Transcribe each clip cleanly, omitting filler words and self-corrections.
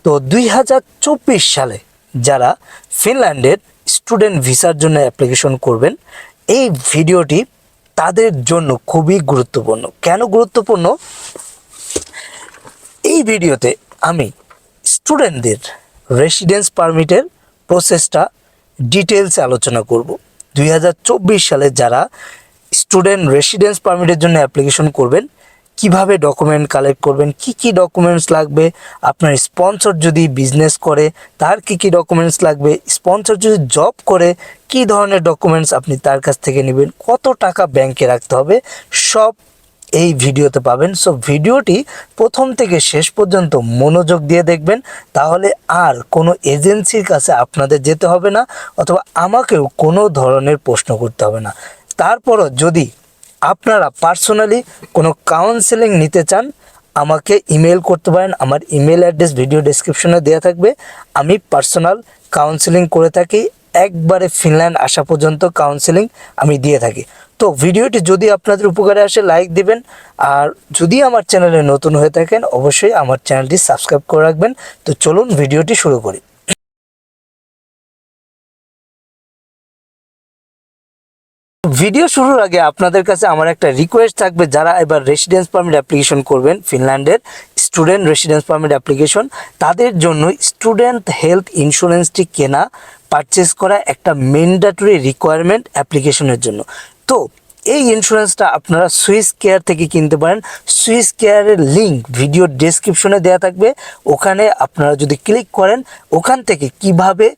তো 2024 সালে যারা ফিনল্যান্ডের স্টুডেন্ট ভিসার জন্য অ্যাপ্লিকেশন করবেন, এই ভিডিওটি তাদের জন্য খুবই গুরুত্বপূর্ণ। কেন গুরুত্বপূর্ণ? এই ভিডিওতে আমি স্টুডেন্টদের রেসিডেন্স পারমিটের প্রসেসটা ডিটেলসে আলোচনা করব। 2024 সালে যারা স্টুডেন্ট রেসিডেন্স পারমিটের জন্য অ্যাপ্লিকেশন করবেন, কিভাবে ডকুমেন্ট কালেক্ট করবেন, কি ডকুমেন্টস লাগবে, আপনার স্পন্সর যদি বিজনেস করে তার কি ডকুমেন্টস লাগবে, স্পন্সর যদি জব করে কি ধরনের ডকুমেন্টস আপনি তার কাছ থেকে নেবেন, কত টাকা ব্যাংকে রাখতে হবে, সব এই ভিডিওতে পাবেন। সো ভিডিওটি প্রথম থেকে শেষ পর্যন্ত মনোযোগ দিয়ে দেখবেন, তাহলে আর কোনো এজেন্সির কাছে আপনাদের যেতে হবে না, অথবা আমাকেও কোনো ধরনের প্রশ্ন করতে হবে না। তারপরও যদি আপনারা পার্সোনালি কোনো কাউন্সেলিং নিতে চান, আমাকে ইমেল করতে পারেন। আমার ইমেল অ্যাড্রেস ভিডিও ডেসক্রিপশনে দেওয়া থাকবে। আমি পার্সোনাল কাউন্সেলিং করে থাকি, একবারে ফিনল্যান্ড আসা পর্যন্ত কাউন্সেলিং আমি দিয়ে থাকি। তো ভিডিওটি যদি আপনাদের উপকারে আসে লাইক দিবেন, আর যদি আমার চ্যানেলে নতুন হয়ে থাকেন অবশ্যই আমার চ্যানেলটি সাবস্ক্রাইব করে রাখবেন। তো চলুন ভিডিওটি শুরু করি। ভিডিও শুরুর আগে আপনাদের কাছে আমার একটা রিকোয়েস্ট থাকবে, যারা এবার রেসিডেন্স পারমিট অ্যাপ্লিকেশন করবেন, ফিনল্যান্ডের স্টুডেন্ট রেসিডেন্স পারমিট অ্যাপ্লিকেশন, তাদের জন্য স্টুডেন্ট হেলথ ইন্স্যুরেন্সটি কেনা, পারচেস করা একটা ম্যান্ডেটরি রিকোয়ারমেন্ট অ্যাপ্লিকেশনের জন্য। তো এই ইন্স্যুরেন্সটা আপনারা সুইস কেয়ার থেকে কিনতে পারেন। সুইস কেয়ারের লিঙ্ক ভিডিও ডেসক্রিপশনে দেওয়া থাকবে, ওখানে আপনারা যদি ক্লিক করেন, ওখান থেকে কিভাবে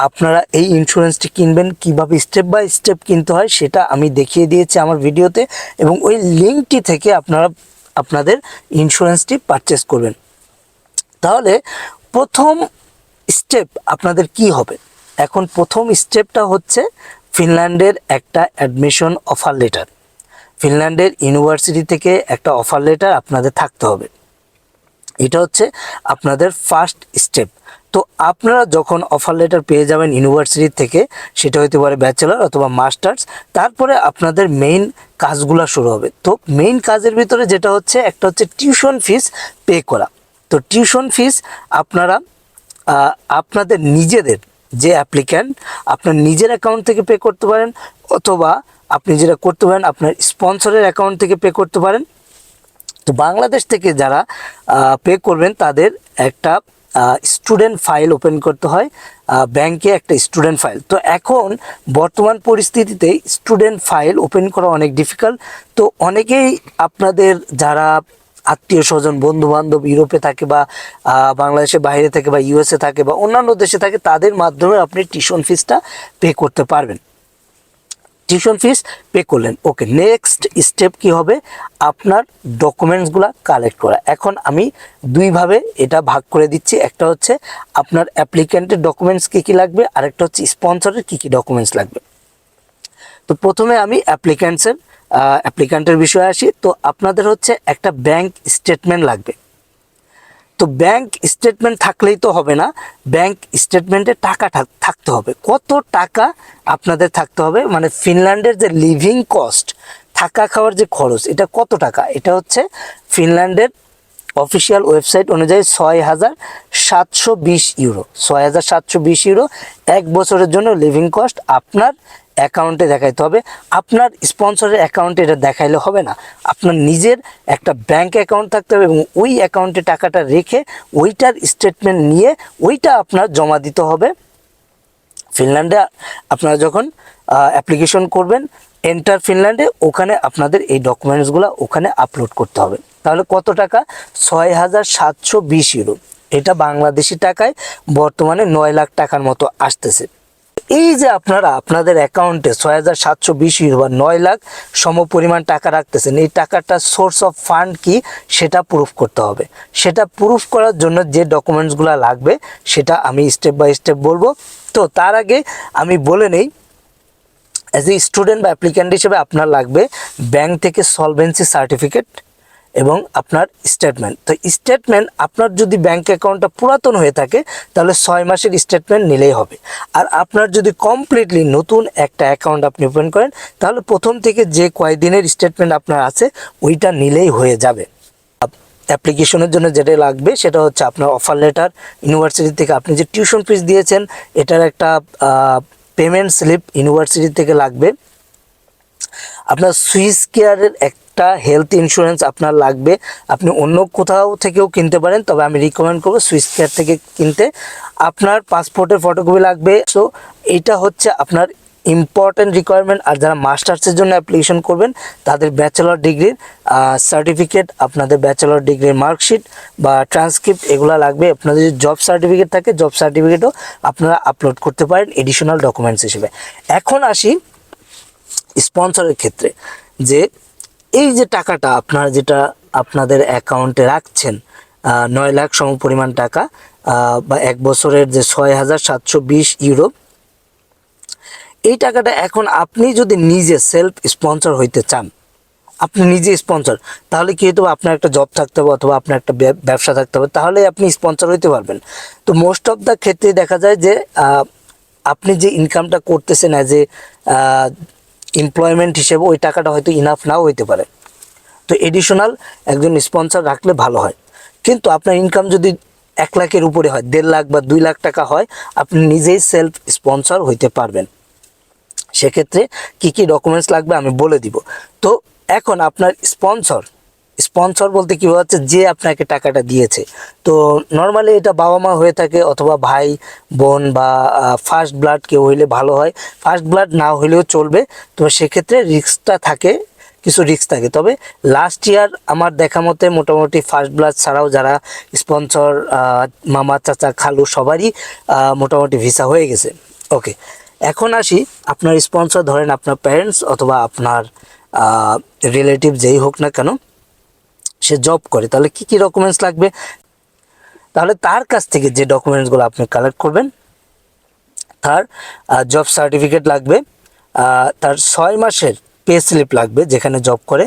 আপনারা এই ইন্স্যুরেন্সটি কিনবেন, কিভাবে স্টেপ বাই স্টেপ কিনতে হয় সেটা আমি দেখিয়ে দিয়েছি আমার ভিডিওতে, এবং ওই লিঙ্কটি থেকে আপনারা আপনাদের ইন্স্যুরেন্সটি পারচেস করবেন। তাহলে প্রথম স্টেপ আপনাদের কি হবে? এখন প্রথম স্টেপটা হচ্ছে ফিনল্যান্ডের একটা অ্যাডমিশন অফার লেটার। ফিনল্যান্ডের ইউনিভার্সিটি থেকে একটা অফার লেটার আপনাদের থাকতে হবে। এটা হচ্ছে আপনাদের ফার্স্ট স্টেপ। তো আপনারা যখন অফার লেটার পেয়ে যাবেন ইউনিভার্সিটি থেকে, সেটা হতে পারে ব্যাচেলর অথবা মাস্টার্স, তারপরে আপনাদের মেইন কাজগুলো শুরু হবে। তো মেইন কাজের ভিতরে যেটা হচ্ছে, একটা হচ্ছে টিউশন ফিস পে করা। তো টিউশন ফিস আপনারা আপনাদের নিজেদের যে অ্যাপ্লিক্যান্ট, আপনার নিজের অ্যাকাউন্ট থেকে পে করতে পারেন, অথবা আপনি যেটা করতে পারেন আপনার স্পন্সরের অ্যাকাউন্ট থেকে পে করতে পারেন। তো বাংলাদেশ থেকে যারা পে করবেন তাদের একটা স্টুডেন্ট ফাইল ওপেন করতে হয় ব্যাংকে, একটা স্টুডেন্ট ফাইল। তো এখন বর্তমান পরিস্থিতিতে স্টুডেন্ট ফাইল ওপেন করা অনেক ডিফিকাল্ট। তো অনেকেই আপনাদের যারা আত্মীয় স্বজন, বন্ধু বান্ধব ইউরোপে থাকে, বা বাংলাদেশের বাইরে থাকে, বা ইউএসএ থাকে, বা অন্যান্য দেশে থাকে, তাদের মাধ্যমে আপনি টিউশন ফিসটা পে করতে পারবেন। টিউশন ফিস পে করলেন, ওকে। নেক্সট স্টেপ কি হবে? আপনার ডকুমেন্টসগুলো কালেক্ট করা। এখন আমি দুইভাবে এটা ভাগ করে দিচ্ছি। একটা হচ্ছে আপনার অ্যাপ্লিক্যান্টের ডকুমেন্টস কী লাগবে, আরেকটা হচ্ছে স্পন্সরের কী ডকুমেন্টস লাগবে। তো প্রথমে আমি অ্যাপ্লিক্যান্টের বিষয়ে আসি। তো আপনাদের হচ্ছে একটা ব্যাংক স্টেটমেন্ট লাগবে। তো ব্যাংক স্টেটমেন্ট থাকলেই তো হবে না, ব্যাংক স্টেটমেন্টে টাকা থাকতে হবে। কত টাকা আপনাদের থাকতে হবে, মানে ফিনল্যান্ডের যে লিভিং কস্ট, থাকা খাওয়ার যে খরচ, এটা কত টাকা? এটা হচ্ছে ফিনল্যান্ডের অফিসিয়াল ওয়েবসাইট অনুযায়ী 6,720 ইউরো। 6,720 ইউরো এক বছরের জন্য লিভিং কস্ট আপনার অ্যাকাউন্টে দেখাইতে হবে। আপনার স্পন্সরের অ্যাকাউন্টে এটা দেখাইলে হবে না, আপনার নিজের একটা ব্যাংক অ্যাকাউন্ট থাকতে হবে, এবং ওই অ্যাকাউন্টে টাকাটা রেখে ওইটার স্টেটমেন্ট নিয়ে ওইটা আপনার জমা দিতে হবে ফিনল্যান্ডে। আপনারা যখন অ্যাপ্লিকেশন করবেন এন্টারফিনল্যান্ডে, ওখানে আপনাদের এই ডকুমেন্টসগুলো ওখানে আপলোড করতে হবে। তাহলে কত টাকা? 6,720 ইউরো। এটা বাংলাদেশি টাকায় বর্তমানে 9 লাখ টাকার মতো আসতেছে। এই যে আপনারা আপনাদের অ্যাকাউন্টে 6,720 ইউরো বা 9 লাখ সমপরিমাণ টাকা রাখতেছেন, এই টাকাটা সোর্স অফ ফান্ড কি সেটা প্রুফ করতে হবে। সেটা প্রুফ করার জন্য যে ডকুমেন্টসগুলো লাগবে সেটা আমি স্টেপ বাই স্টেপ বলবো। তো তার আগে আমি বলে নেই, অ্যাজ এ স্টুডেন্ট বা অ্যাপ্লিক্যান্ট হিসেবে আপনার লাগবে ব্যাংক থেকে সলভেন্সি সার্টিফিকেট এবং আপনার স্টেটমেন্ট। তো স্টেটমেন্ট আপনার যদি ব্যাংক অ্যাকাউন্টটা পুরাতন হয়ে থাকে তাহলে 6 মাসের স্টেটমেন্ট নিলেই হবে। আর আপনার যদি কমপ্লিটলি নতুন একটা অ্যাকাউন্ট আপনি ওপেন করেন তাহলে প্রথম থেকে যে কয়েকদিনের স্টেটমেন্ট আপনার আছে ওইটা নিলেই হয়ে যাবে। অ্যাপ্লিকেশনের জন্য যেটা লাগবে সেটা হচ্ছে আপনার অফার লেটার, ইউনিভার্সিটি থেকে আপনি যে টিউশন ফিস দিয়েছেন এটার একটা পেমেন্ট স্লিপ ইউনিভার্সিটি থেকে লাগবে। আপনার সুইস কেয়ারের একটা হেলথ ইন্স্যুরেন্স আপনার লাগবে, আপনি অন্য কোথাও থেকেও কিনতে পারেন, তবে আমি রিকমেন্ড করবো সুইস কেয়ার থেকে কিনতে। আপনার পাসপোর্টের ফটোকপি লাগবে। সো এটা হচ্ছে আপনার ইম্পর্টেন্ট রিকোয়ারমেন্ট। আর যারা মাস্টার্সের জন্য অ্যাপ্লিকেশন করবেন তাদের ব্যাচেলর ডিগ্রির সার্টিফিকেট, আপনাদের ব্যাচেলর ডিগ্রির মার্কশিট বা ট্রান্সক্রিপ্ট এগুলো লাগবে। আপনাদের যদি জব সার্টিফিকেট থাকে জব সার্টিফিকেটও আপনারা আপলোড করতে পারেন এডিশনাল ডকুমেন্টস হিসেবে। এখন আসি স্পন্সরের ক্ষেত্রে, যে এই যে টাকাটা আপনারা যেটা আপনাদের অ্যাকাউন্টে রাখছেন 9 লাখ সমপরিমাণ টাকা বা 1 বছরের যে 6,720 ইউরো, এই টাকাটা এখন আপনি যদি নিজে সেলফ স্পন্সর হইতে চান, আপনি নিজে স্পন্সর, তাহলে কি হতে হবে, আপনার একটা জব থাকতে হবে অথবা আপনার একটা ব্যবসা থাকতে হবে, তাহলে আপনি স্পন্সর হইতে পারবেন। তো মোস্ট অফ দ্য ক্ষেত্রে দেখা যায় যে আপনি যে ইনকামটা করতেছেন অ্যাজ এ এমপ্লয়মেন্ট হিসেবে ওই টাকাটা হয়তো ইনাফ নাও হইতে পারে। তো এডিশনাল একজন স্পন্সর রাখলে ভালো হয়। কিন্তু আপনার ইনকাম যদি 1 লাখের উপরে হয়, 1.5 লাখ বা 2 লাখ টাকা হয়, আপনি নিজেই সেলফ স্পন্সর হইতে পারবেন। সেক্ষেত্রে কি কি ডকুমেন্টস লাগবে আমি বলে দিব। তো এখন আপনার স্পন্সর বলতে কী হচ্ছে, যে আপনাকে টাকাটা দিয়েছে। তো নর্মালি এটা বাবা মা হয়ে থাকে অথবা ভাই বোন বা ফার্স্ট ব্লাড কেউ হইলে ভালো হয়, ফার্স্ট ব্লাড না হইলেও চলবে। তো সেক্ষেত্রে রিস্কটা থাকে, কিছু রিস্ক থাকে। তবে লাস্ট ইয়ার আমার দেখা মতে মোটামুটি ফার্স্ট ব্লাড ছাড়াও যারা স্পন্সর মামা চাচা খালু সবারই মোটামুটি ভিসা হয়ে গেছে। ওকে, এখন আসি আপনার স্পন্সর, ধরেন আপনার প্যারেন্টস অথবা আপনার রিলেটিভ যেই হোক না কেন সে জব করে, তাহলে কি কি ডকুমেন্টস লাগবে? তাহলে তার কাছ থেকে যে ডকুমেন্টসগুলো আপনি কালেক্ট করবেন, তার জব সার্টিফিকেট লাগবে, তার 6 মাসের পে স্লিপ লাগবে যেখানে জব করে,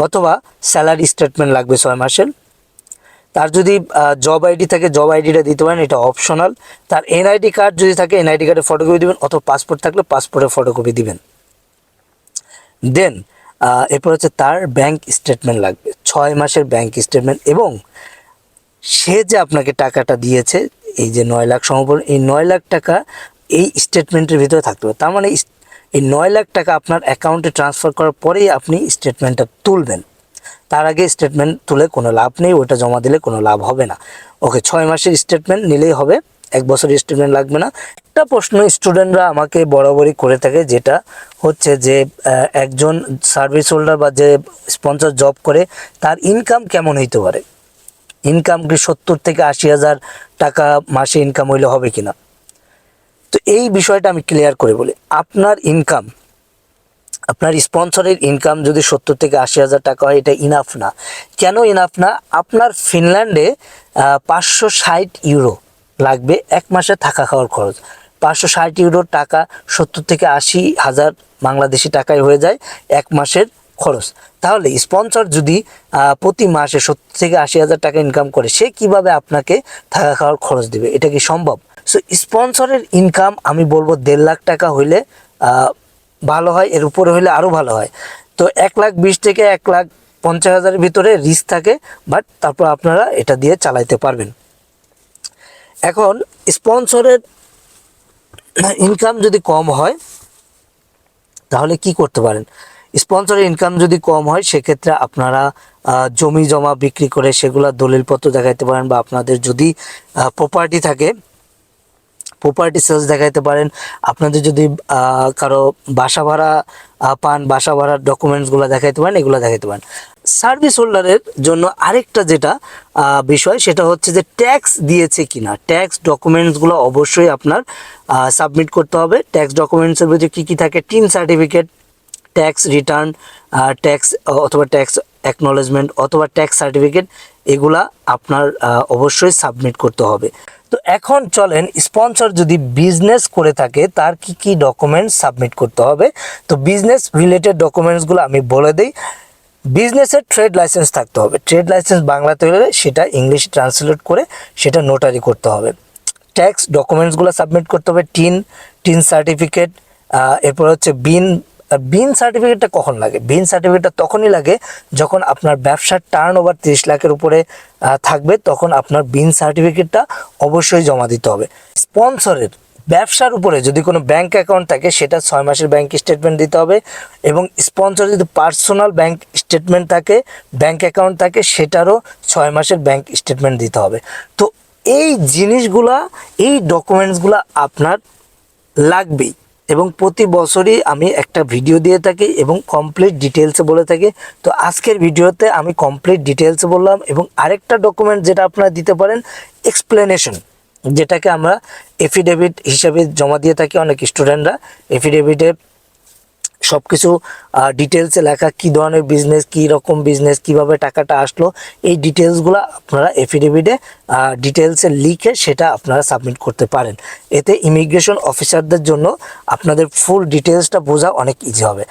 অথবা স্যালারি স্টেটমেন্ট লাগবে 6 মাসের। তার যদি জব আইডি থাকে জব আইডিটা দিতে পারেন, এটা অপশনাল। তার এনআইডি কার্ড যদি থাকে এনআইডি কার্ডের ফটোকপি দিবেন, অথবা পাসপোর্ট থাকলে পাসপোর্টের ফটোকপি দিবেন। দেন এরপর হচ্ছে তার ব্যাংক স্টেটমেন্ট লাগবে, 6 মাসের ব্যাংক স্টেটমেন্ট, এবং সে যে আপনাকে টাকাটা দিয়েছে এই যে 9 লাখ সমপরিমাণ, এই 9 লাখ টাকা এই স্টেটমেন্টের ভিতরে থাকতে হবে। তার মানে এই 9 লাখ টাকা আপনার অ্যাকাউন্টে ট্রান্সফার করার পরেই আপনি স্টেটমেন্টটা তুলবেন, তার আগে স্টেটমেন্ট তুলে কোনো লাভ নেই, ওটা জমা দিলে কোনো লাভ হবে না। ওকে, 6 মাসের স্টেটমেন্ট নিলেই হবে, 1 বছরের স্টেটমেন্ট লাগবে না। একটা প্রশ্ন স্টুডেন্টরা আমাকে বরাবরই করে থাকে, যেটা হচ্ছে যে একজন সার্ভিস হোল্ডার বা যে স্পন্সর জব করে তার ইনকাম কেমন হইতে পারে, ইনকাম কি 70 থেকে 80 হাজার টাকা মাসে ইনকাম হইলে হবে কিনা। তো এই বিষয়টা আমি ক্লিয়ার করে বলি, আপনার ইনকাম, আপনার স্পন্সরের ইনকাম যদি 70 থেকে 80 হাজার টাকা হয়, এটা ইনাফ না। কেন ইনাফ না? আপনার ফিনল্যান্ডে 560 ইউরো লাগবে 1 মাসে থাকা খাওয়ার খরচ। 560 ইউরো টাকা 70 থেকে 80 হাজার বাংলাদেশি টাকায় হয়ে যায় 1 মাসের খরচ। তাহলে স্পন্সর যদি প্রতি মাসে 70 থেকে 80 হাজার টাকা ইনকাম করে, সে কিভাবে আপনাকে থাকা খাওয়ার খরচ দেবে? এটা কি সম্ভব? সো স্পন্সরের ইনকাম আমি বলবো 1.5 লাখ টাকা হইলে ভালো হয়, এর উপরে হলে আরও ভালো হয়। তো 1,20,000 থেকে 1,50,000-এর ভিতরে রিস্ক থাকে, বাট তারপর আপনারা এটা দিয়ে চালাইতে পারবেন। এখন স্পন্সরের ইনকাম যদি কম হয় তাহলে কি করতে পারেন? স্পন্সরের ইনকাম যদি কম হয় সেক্ষেত্রে আপনারা জমি জমা বিক্রি করে সেগুলো দলিলপত্র দেখাইতে পারেন, বা আপনাদের যদি প্রপার্টি থাকে প্রপার্টি সেলস দেখাইতে পারেন। আপনাদের যদি কারো বাসা ভাড়া পান, বাসা ভাড়ার ডকুমেন্টসগুলো দেখাইতে পারেন, এগুলো দেখাইতে পারেন। সার্ভিস হোল্ডারের জন্য আরেকটা যেটা বিষয়, সেটা হচ্ছে যে ট্যাক্স দিয়েছে কিনা। ট্যাক্স ডকুমেন্টসগুলো অবশ্যই আপনার সাবমিট করতে হবে। ট্যাক্স ডকুমেন্টসের ভিতরে কী কী থাকে? Tin certificate, tax return, tax অথবা ট্যাক্স অ্যাকনলেজমেন্ট অথবা ট্যাক্স সার্টিফিকেট, এগুলা আপনার অবশ্যই সাবমিট করতে হবে। তো এখন চলেন, স্পন্সর যদি বিজনেস করে থাকে তার কি কি ডকুমেন্টস সাবমিট করতে হবে। তো বিজনেস রিলেটেড ডকুমেন্টসগুলো আমি বলে দিই। বিজনেসের ট্রেড লাইসেন্স থাকতে হবে। ট্রেড লাইসেন্স বাংলাতে হলে সেটা ইংলিশে ট্রান্সলেট করে সেটা নোটারি করতে হবে। ট্যাক্স ডকুমেন্টসগুলো সাবমিট করতে হবে, টিন সার্টিফিকেট, এরপর হচ্ছে বিন সার্টিফিকেটটা কখন লাগে? বিন সার্টিফিকেটটা তখনই লাগে যখন আপনার ব্যবসার টার্ন ওভার 30 লাখের উপরে থাকবে, তখন আপনার বিন সার্টিফিকেটটা অবশ্যই জমা দিতে হবে। স্পন্সরের ব্যবসার উপরে যদি কোনো ব্যাংক অ্যাকাউন্ট থাকে সেটা 6 মাসের ব্যাংক স্টেটমেন্ট দিতে হবে, এবং স্পন্সর যদি পার্সোনাল ব্যাংক স্টেটমেন্ট থাকে, ব্যাংক অ্যাকাউন্ট থাকে, সেটারও 6 মাসের ব্যাংক স্টেটমেন্ট দিতে হবে। তো এই জিনিসগুলা, এই ডকুমেন্টসগুলো আপনার লাগবেই, এবং প্রতি বছরই আমি একটা ভিডিও দিয়ে থাকি এবং কমপ্লিট ডিটেলসে বলে থাকি। তো আজকের ভিডিওতে আমি কমপ্লিট ডিটেলসে বললাম। এবং আরেকটা ডকুমেন্ট যেটা আপনারা দিতে পারেন, এক্সপ্লেনেশন, যেটাকে আমরা এফিডেভিট হিসাবে জমা দিয়ে থাকি অনেক স্টুডেন্টরা। এফিডেভিটে সব কিছু ডিটেলসে লেখা, কী ধরনের বিজনেস, কী রকম বিজনেস, কীভাবে টাকাটা আসলো, এই ডিটেলসগুলো আপনারা এফিডেভিটে ডিটেলসে লিখে সেটা আপনারা সাবমিট করতে পারেন। এতে ইমিগ্রেশন অফিসারদের জন্য আপনাদের ফুল ডিটেলসটা বোঝা অনেক ইজি হবে।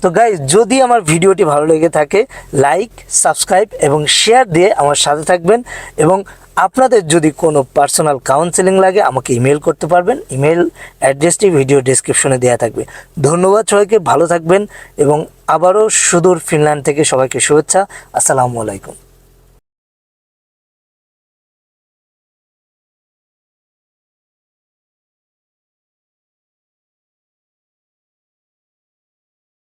তো গাইজ, যদি আমার ভিডিওটি ভালো লেগে থাকে, লাইক, সাবস্ক্রাইব এবং শেয়ার দিয়ে আমার সাথে থাকবেন। এবং আপনাদের যদি কোনো পার্সোনাল কাউন্সেলিং লাগে আমাকে ইমেল করতে পারবেন। ইমেল অ্যাড্রেসটি ভিডিও ডেসক্রিপশনে দেওয়া থাকবে। ধন্যবাদ সবাইকে, ভালো থাকবেন, এবং আবারও সুদূর ফিনল্যান্ড থেকে সবাইকে শুভেচ্ছা। আসসালামু আলাইকুম।